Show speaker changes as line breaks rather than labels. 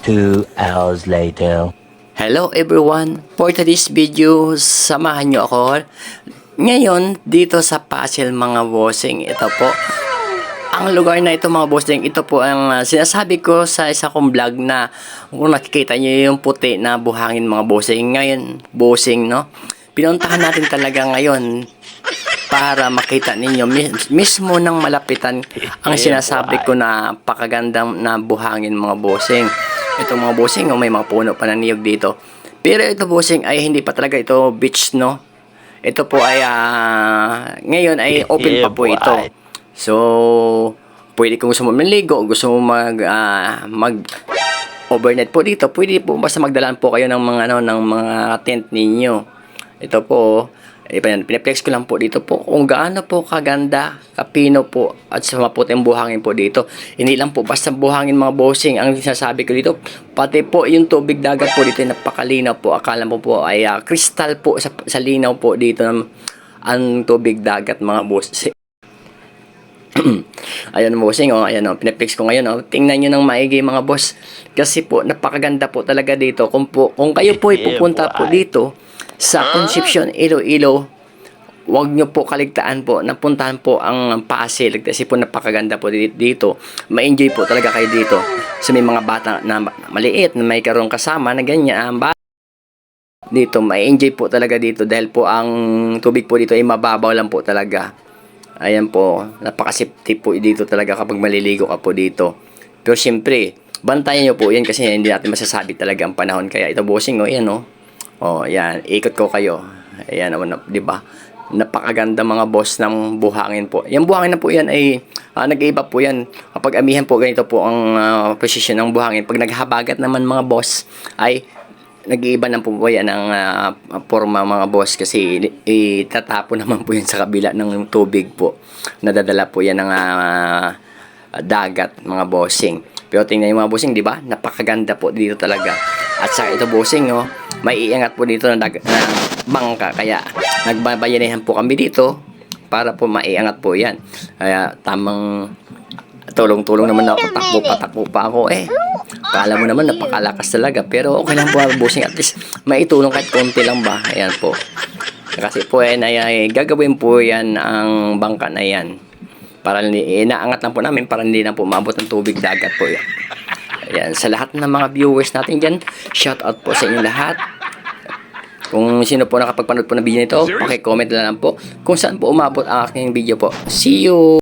2 hours later.
Hello everyone! For today's video, samahan nyo ako ngayon dito sa Puzzle mga bossing. Ito po, ang lugar na ito mga bossing, ito po ang sinasabi ko sa isa kong vlog na kung nakikita nyo yung puti na buhangin mga bossing. Ngayon, bossing no? Pinuntahan natin talaga ngayon para makita ninyo mismo ng malapitan ang sinasabi ko na pakagandang na buhangin mga bossing. Ito mga bossing, may mga puno pa na niyog dito. Pero ito bossing ay hindi pa talaga ito beach, no? Ito po ay ngayon ay open pa po ito. So, pwede kung gusto mo maligo, gusto mo mag overnight po dito, pwede po basta magdalaan po kayo ng mga ng mga tent ninyo. Ito po, pinaplex ko lang po dito po kung gaano po kaganda, kapino po at sa maputing buhangin po dito. Hindi lang po basta buhangin mga bossing ang sinasabi ko dito, pati po yung tubig dagat po dito napakalinaw po. Akala mo po ay crystal po sa linaw po dito ang tubig dagat mga bossing. Ayan bossing, ayan pinaplex ko ngayon tingnan nyo ng maigi mga boss kasi po napakaganda po talaga dito. Kung kayo po ay pupunta po dito sa Concepcion, Iloilo, huwag nyo po kaligtaan po, napuntahan po ang Puzzle kasi po napakaganda po dito. Ma-enjoy po talaga kayo dito. So may mga bata na maliit na may karoon kasama na ganyan, dito, ma-enjoy po talaga dito dahil po ang tubig po dito ay mababaw lang po talaga. Ayan po, napaka-safety po dito talaga kapag maliligo ka po dito. Pero siyempre, bantayan nyo po yan kasi hindi natin masasabi talaga ang panahon. Kaya ito bossing, ayan yan, ikot ko kayo. Ayan naman, di ba? Napakaganda mga boss ng buhangin po. Yung buhangin na po yan ay nag-iiba po yan. Kapag amihan po ganito po ang position ng buhangin. Pag naghabagat naman mga boss ay nag-iiba na po yan ang forma mga boss kasi itatapon naman po yan sa kabila ng tubig po. Nadadala po yan ng dagat mga bossing. Pero tingnan yung mga bossing, di ba? Napakaganda po dito talaga. At sa ito bossing, may iangat po dito na bangka. Kaya nagbabayanihan po kami dito para po maiangat po yan. Kaya tamang tulong-tulong naman ako. Takbo pa ako Kala mo naman napakalakas talaga. Pero okay lang po bossing. At least maitulong kahit konti lang ba. Ayan po. Kasi po gagawin po yan ang bangka na yan. Para inaangat lang po namin para hindi na po maabot ng tubig dagat po yan. Ayan, sa lahat ng mga viewers natin dyan, shout out po sa inyo lahat. Kung sino po nakapagpanood po ng video nito, comment na lang po kung saan po umabot ang aking video po. See you!